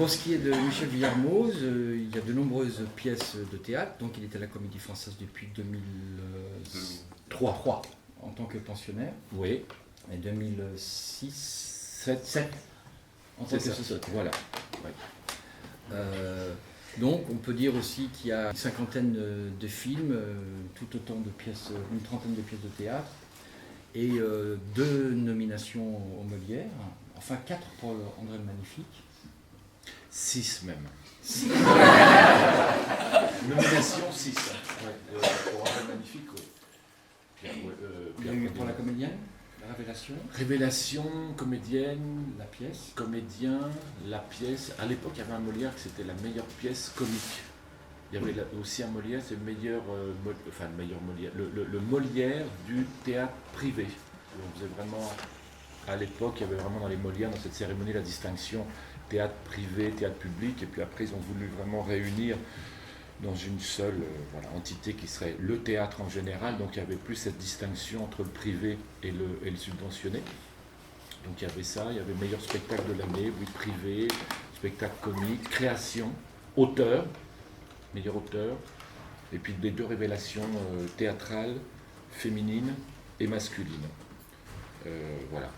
Pour ce qui est de Michel Villermoz, il y a de nombreuses pièces de théâtre. Donc il était à la Comédie Française depuis 2003 en tant que pensionnaire. Oui. Et 2006, 7 en tant C'est que ça. sociétaire. Voilà. Ouais. Donc on peut dire aussi qu'il y a une cinquantaine de films, tout autant de pièces, une trentaine de pièces de théâtre et 2 nominations aux Molières, enfin 4 pour André le Magnifique. 6 même. Nomination 6. Ouais. Pour un magnifique. Ouais. Il y a eu pour la comédienne, la Révélation. Révélation, comédienne, La pièce. comédien, la pièce. À l'époque, il y avait un Molière qui c'était la meilleure pièce comique. Il y avait aussi un Molière, c'est le meilleur, le meilleur Molière, le Molière du théâtre privé. On faisait vraiment, à l'époque, il y avait vraiment dans les Molières, dans cette cérémonie, la distinction théâtre privé, théâtre public, et puis après ils ont voulu vraiment réunir dans une seule entité qui serait le théâtre en général, donc il n'y avait plus cette distinction entre le privé et le subventionné. Donc il y avait ça, il y avait meilleur spectacle de l'année, oui, privé, spectacle comique, création, auteur, meilleur auteur, et puis les 2 révélations théâtrales, féminines et masculines. Voilà.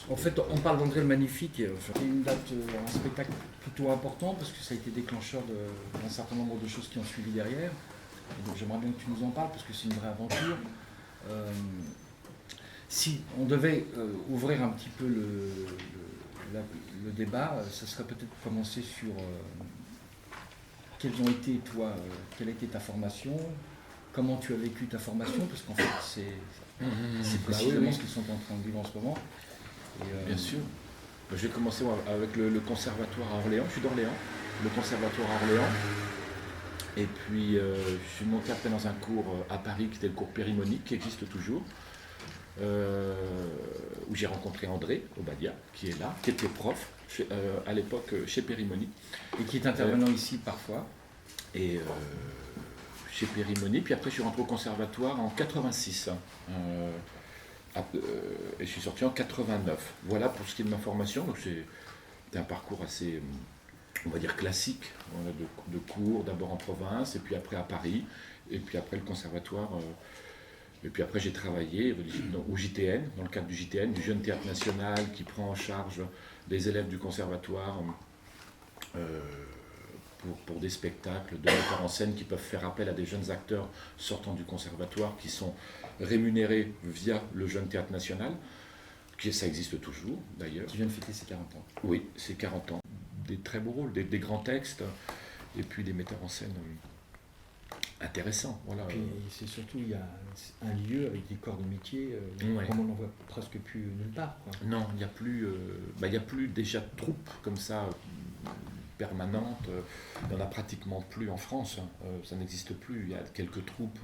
En fait, on parle d'André le Magnifique, c'est une date, un spectacle plutôt important parce que ça a été déclencheur d'un certain nombre de choses qui ont suivi derrière. Et donc j'aimerais bien que tu nous en parles parce que c'est une vraie aventure. Si on devait ouvrir un petit peu le débat, ça serait peut-être commencer sur quelle a été ta formation, comment tu as vécu ta formation, parce qu'en fait c'est précisément ce qu'ils sont en train de vivre en ce moment. Bien sûr. Je vais commencer avec le conservatoire à Orléans. Je suis d'Orléans, le conservatoire à Orléans. Et puis je suis monté après dans un cours à Paris qui était le cours périmonique, qui existe toujours, où j'ai rencontré André Obadia, qui est là, qui était prof à l'époque chez Périmoni. Et qui est intervenant ici parfois. Et chez Périmoni, puis après je suis rentré au conservatoire en 86. Et je suis sorti en 89. Voilà pour ce qui est de ma formation. Donc c'est un parcours assez, on va dire, classique, de cours, d'abord en province, et puis après à Paris, et puis après le conservatoire. Et puis après j'ai travaillé au JTN, dans le cadre du JTN, du Jeune Théâtre National, qui prend en charge les élèves du conservatoire pour des spectacles de metteurs en scène qui peuvent faire appel à des jeunes acteurs sortant du conservatoire, qui sont rémunérés via le Jeune Théâtre National, ça existe toujours d'ailleurs. Qui vient de fêter ses 40 ans. Oui, c'est 40 ans. Des très beaux rôles, des grands textes, et puis des metteurs en scène intéressants. Voilà. Puis c'est surtout, il y a un lieu avec des corps de métier, Ouais. comme on n'en voit presque plus nulle part, quoi. Non, il n'y a plus, déjà de troupes comme ça, permanentes. Il n'y en a pratiquement plus en France. Ça n'existe plus. Il y a quelques troupes,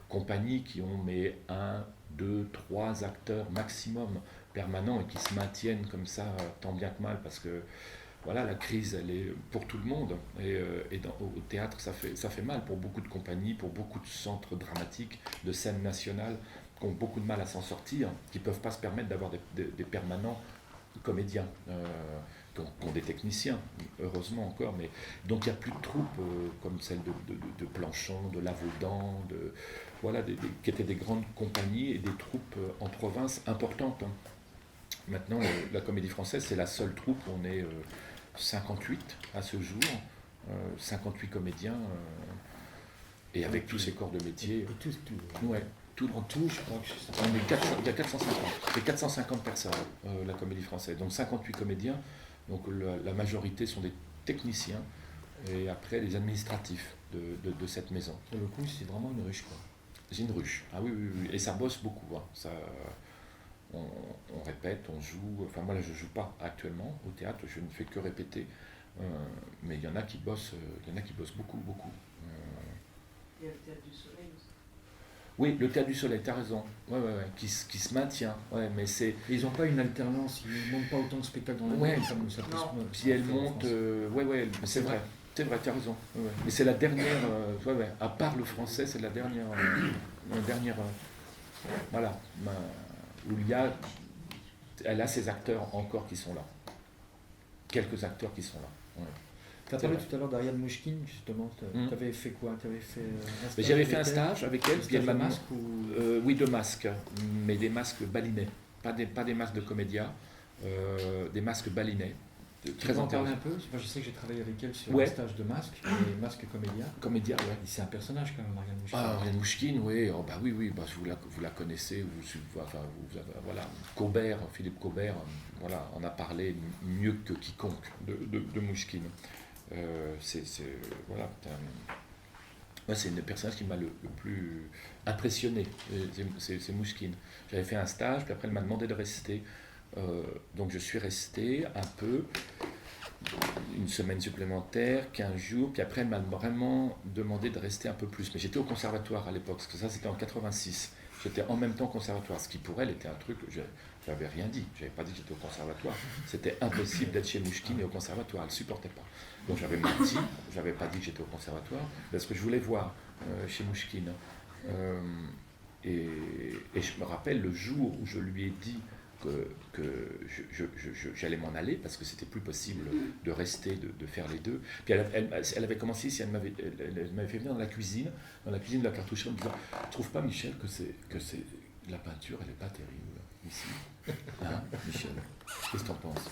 compagnies qui ont 1, 2, 3 acteurs maximum permanents et qui se maintiennent comme ça tant bien que mal, parce que voilà, la crise elle est pour tout le monde, et au théâtre ça fait mal pour beaucoup de compagnies, pour beaucoup de centres dramatiques, de scènes nationales qui ont beaucoup de mal à s'en sortir, qui ne peuvent pas se permettre d'avoir des permanents comédiens, qui ont des techniciens, heureusement encore, mais donc il n'y a plus de troupes comme celle de Planchon, de Lavaudan, qui étaient des grandes compagnies et des troupes en province importantes. Maintenant, la Comédie Française, c'est la seule troupe où on est 58 à ce jour, 58 comédiens, et avec tous ces corps de métier. Et tout. Ouais, En tout, je crois que il y a 450. C'est 450 personnes, la Comédie Française. Donc 58 comédiens, donc la majorité sont des techniciens, et après les administratifs de cette maison. pour le coup, c'est vraiment une ruche, quoi. C'est une ruche, ah oui, et ça bosse beaucoup. Hein. Ça, on répète, on joue. Enfin, moi là, je ne joue pas actuellement au théâtre, je ne fais que répéter. Mais il y en a qui bossent, beaucoup. Il y a le Théâtre du Soleil aussi. Oui, le Théâtre du Soleil, tu as raison, qui se maintient, mais c'est... Et ils n'ont pas une alternance, ils ne montent pas autant de spectacles dans l'année, comme ça peut se Puis elle monte, c'est vrai, tu as raison. Mais c'est la dernière, à part le français, c'est la dernière, où elle a ses acteurs encore qui sont là, quelques acteurs qui sont là. Ouais. Tu as parlé tout à l'heure d'Ariane Mouchkine, justement. Tu avais fait quoi? J'avais fait un stage avec elle. Un stage de masque oui, de masques, mais des masques balinais. Pas des masques de comédia, des masques balinais. Tu peux en parler un peu? Moi, je sais que j'ai travaillé avec elle sur un stage de masques, des masques comédia. Comédia, ouais. C'est un personnage quand même, Ariane Mouchkine. Ah, Ariane Mouchkine, oui. Oh, bah oui, vous la connaissez. Voilà. Cobert, Philippe Cobert, voilà, en a parlé mieux que quiconque de Mouchkine. Voilà. Moi, c'est une personnage qui m'a le plus impressionné. C'est Mouchkine. J'avais fait un stage, puis après elle m'a demandé de rester. Donc je suis resté un peu, une semaine supplémentaire, 15 jours, puis après elle m'a vraiment demandé de rester un peu plus. Mais j'étais au conservatoire à l'époque, parce que ça c'était en 86. J'étais en même temps au conservatoire, ce qui pour elle était un truc, je n'avais rien dit, je n'avais pas dit que j'étais au conservatoire. C'était impossible d'être chez Mouchkine et au conservatoire, elle ne supportait pas. Donc j'avais menti, je n'avais pas dit que j'étais au conservatoire, parce que je voulais voir chez Mouchkine. Et je me rappelle le jour où je lui ai dit que j'allais m'en aller parce que c'était plus possible de rester, de faire les deux. Puis elle avait commencé ici, elle m'avait fait venir dans la cuisine de la cartoucherie en me disant « Trouve pas, Michel, que la peinture, elle n'est pas terrible ici. Hein, Michel, qu'est-ce que t'en penses ?»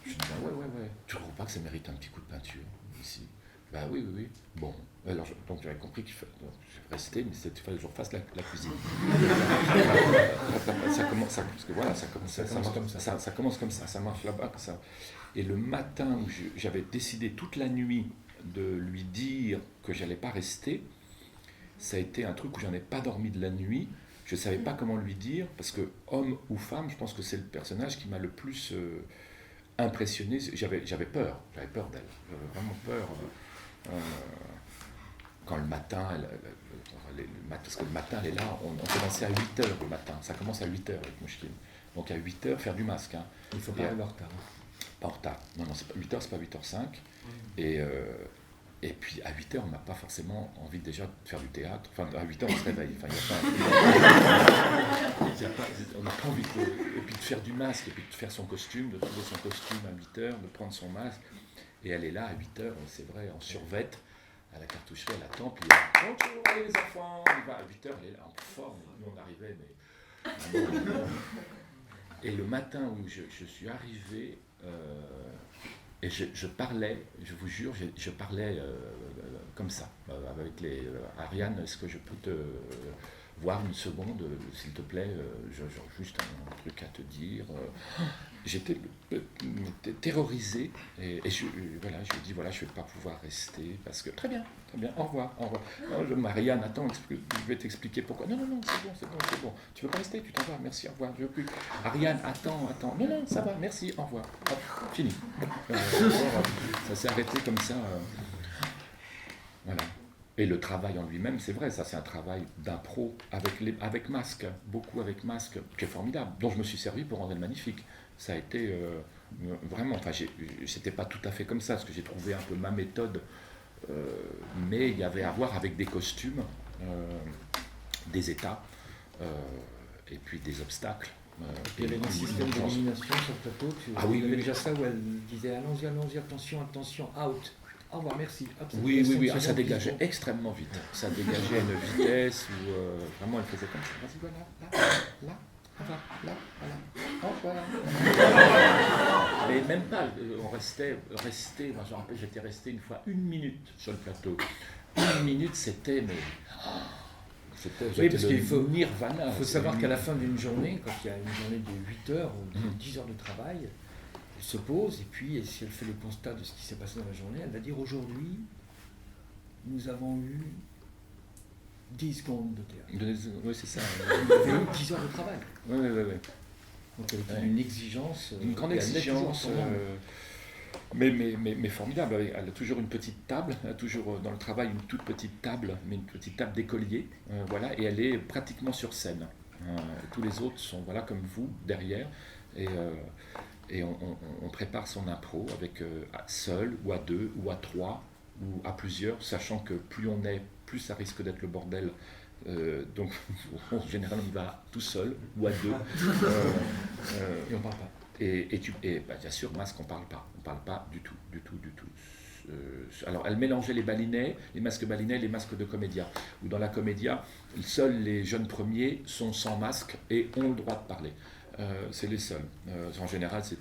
Je dis « Ouais. Tu ne trouves pas que ça mérite un petit coup de peinture ici ?» Bah oui. Bon, alors donc j'avais compris qu'il fallait rester, mais il fallait que je refasse la cuisine. Ça commence comme ça, ça marche là-bas, ça. Et le matin où j'avais décidé toute la nuit de lui dire que j'allais pas rester, ça a été un truc où j'en ai pas dormi de la nuit. Je savais pas comment lui dire, parce que homme ou femme, je pense que c'est le personnage qui m'a le plus impressionné. J'avais peur d'elle, j'avais vraiment peur. Quand le matin, parce que le matin elle est là, on commençait à 8h le matin, ça commence à 8h avec Mouchkine. Donc à 8h, faire du masque. Hein. Il ne faut pas aller en retard. Pas en retard, non, c'est pas 8h, c'est pas 8h05. Et puis à 8h, on n'a pas forcément envie déjà de faire du théâtre. Enfin, à 8h, on se réveille. Enfin, on n'a pas envie et puis de faire du masque, et puis de faire son costume, de trouver son costume à 8h, de prendre son masque. Et elle est là à 8h, c'est vrai, en survette, à la cartoucherie, elle attend, puis elle dit « Bonjour, allez les enfants !» À 8h, elle est là en forme, nous on arrivait, mais... Et le matin où je suis arrivé, et je parlais, je vous jure, je parlais comme ça, avec les... Ariane, est-ce que je peux te voir une seconde, s'il te plaît, j'ai juste un truc à te dire. J'étais terrorisé et je lui ai dit voilà, je ne vais pas pouvoir rester parce que très bien, au revoir. Non, Marianne, attends, je vais t'expliquer pourquoi. Non, c'est bon. Tu veux pas rester, tu t'en vas, merci, au revoir, je veux plus. Ariane, attends. Non, ça va, merci, au revoir. Hop, fini. Ça s'est arrêté comme ça. Voilà. Et le travail en lui-même, c'est vrai, ça c'est un travail d'impro avec masque, beaucoup avec masque, qui est formidable, dont je me suis servi pour rendre elle magnifique. Ça a été vraiment, enfin c'était pas tout à fait comme ça, parce que j'ai trouvé un peu ma méthode, mais il y avait à voir avec des costumes, des états, et puis des obstacles. Il y avait un système d'élimination sur le plateau, il y avait déjà ça où elle disait allons-y, attention, out. Au revoir, merci. Hop, oui, ça dégageait extrêmement vite. Ça dégageait à une vitesse où vraiment elle faisait comme ça. Vas-y, voilà, là, voilà. Mais même pas, on restait, moi je me rappelle, j'étais resté une fois 1 minute sur le plateau. 1 minute, c'était, mais... Oui, parce qu'il faut nirvana. Il faut savoir qu'à la fin d'une journée, quand il y a une journée de 8 heures ou de 10 heures de travail, elle se pose et puis si elle fait le constat de ce qui s'est passé dans la journée, elle va dire aujourd'hui, nous avons eu 10 secondes de théâtre. Oui, c'est ça. Elle avait eu 10 heures de travail. Oui. Donc elle a une exigence. Une grande exigence. Mais formidable. Elle a toujours une petite table, elle a toujours dans le travail une toute petite table, mais une petite table d'écolier. Voilà, et elle est pratiquement sur scène. Tous les autres sont comme vous, derrière. Et on prépare son impro avec seul, ou à 2, ou à 3, ou à plusieurs, sachant que plus on est, plus ça risque d'être le bordel. Donc en général on y va tout seul, ou à 2. Et on parle pas. Bien sûr, masque, on parle pas du tout. Alors, elle mélangeait les balinais, les masques balinais, les masques de comédia. Ou dans la comédia, seuls les jeunes premiers sont sans masque et ont le droit de parler. C'est les seuls. En général, c'est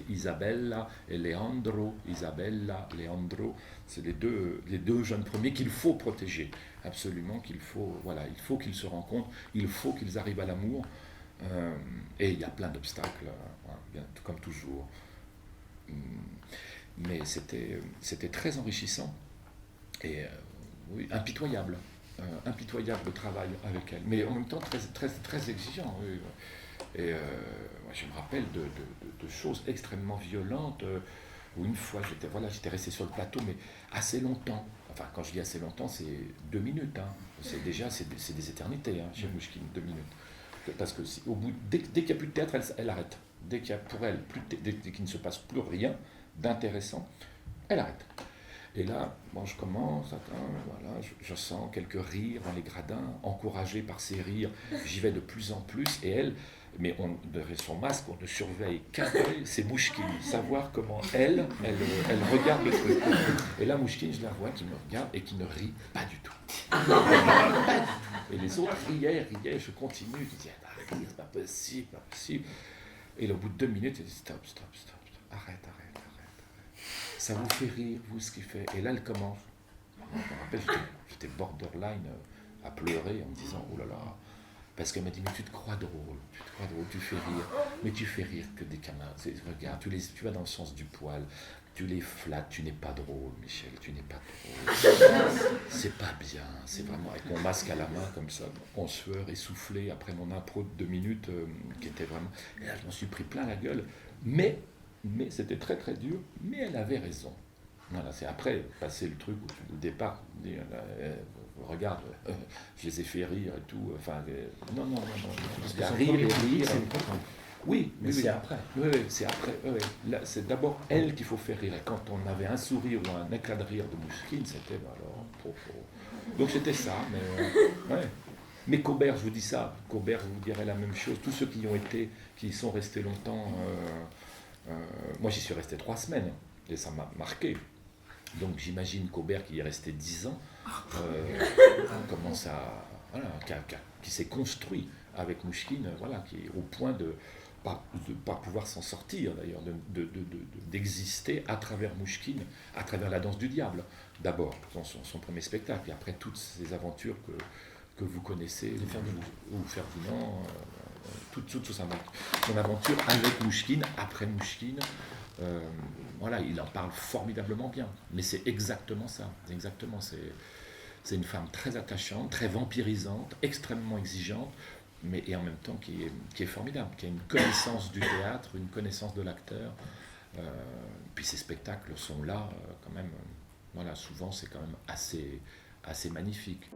Isabella et Leandro. Isabella, Leandro, c'est les deux jeunes premiers qu'il faut protéger. Absolument il faut qu'ils se rencontrent, il faut qu'ils arrivent à l'amour. Et il y a plein d'obstacles, comme toujours. Mais c'était très enrichissant et oui, impitoyable le travail avec elle, mais en même temps très exigeant. Oui. Et je me rappelle de choses extrêmement violentes où une fois j'étais resté sur le plateau, mais assez longtemps. Enfin, quand je dis assez longtemps, c'est 2 minutes. Hein. C'est des éternités chez Mouchkine, 2 minutes. Parce que dès qu'il n'y a plus de théâtre, elle arrête. Dès qu'il y a pour elle dès qu'il ne se passe plus rien d'intéressant, elle arrête. Et là, je commence, je sens quelques rires dans les gradins, encouragé par ces rires, j'y vais de plus en plus, et elle, mais derrière son masque, on ne surveille qu'un œil, c'est Mouchkine, savoir comment elle regarde le truc. Et là, Mouchkine, je la vois qui me regarde et qui ne rit pas du tout. Pas du tout. Et les autres riaient, je continue, je dis, c'est pas possible. Et au bout de 2 minutes, elle dit, stop, arrête. Ça vous fait rire, vous, ce qu'il fait. Et là, elle commence. Je me rappelle, j'étais borderline à pleurer en me disant, oh là là. Parce qu'elle m'a dit, mais tu te crois drôle, tu fais rire. Mais tu fais rire que des camarades. Regarde, tu vas dans le sens du poil, tu les flattes, tu n'es pas drôle, Michel, tu n'es pas drôle. C'est pas bien, c'est vraiment avec mon masque à la main, comme ça, en sueur, essoufflé, après mon impro de 2 minutes, qui était vraiment... Et là, je m'en suis pris plein la gueule. Mais c'était très très dur, mais elle avait raison. Voilà, c'est après, passer le truc où au départ, regarde, je les ai fait rire et tout, non. Parce que rire. Oui, mais c'est après. Oui, c'est après. Oui. Là, c'est d'abord elle qu'il faut faire rire. Et quand on avait un sourire ou un éclat de rire de Mouchkine, c'était alors trop. Donc c'était ça, mais ouais. Mais Cobert, je vous dis ça, Cobert, je vous dirais la même chose. Tous ceux qui sont restés longtemps, moi j'y suis resté 3 semaines et ça m'a marqué. Donc j'imagine Cobert qui est resté 10 ans, commence à qui s'est construit avec Mouchkine, qui est au point de pas pouvoir s'en sortir d'ailleurs, d'exister à travers Mouchkine, à travers la danse du diable d'abord, son premier spectacle, et après toutes ces aventures que vous connaissez, Ferdinand, toute son aventure avec Mouchkine, après Mouchkine. Il en parle formidablement bien, mais c'est exactement ça. C'est une femme très attachante, très vampirisante, extrêmement exigeante, et en même temps qui est formidable, qui a une connaissance du théâtre, une connaissance de l'acteur. Puis ces spectacles sont là quand même. Souvent c'est quand même assez magnifique.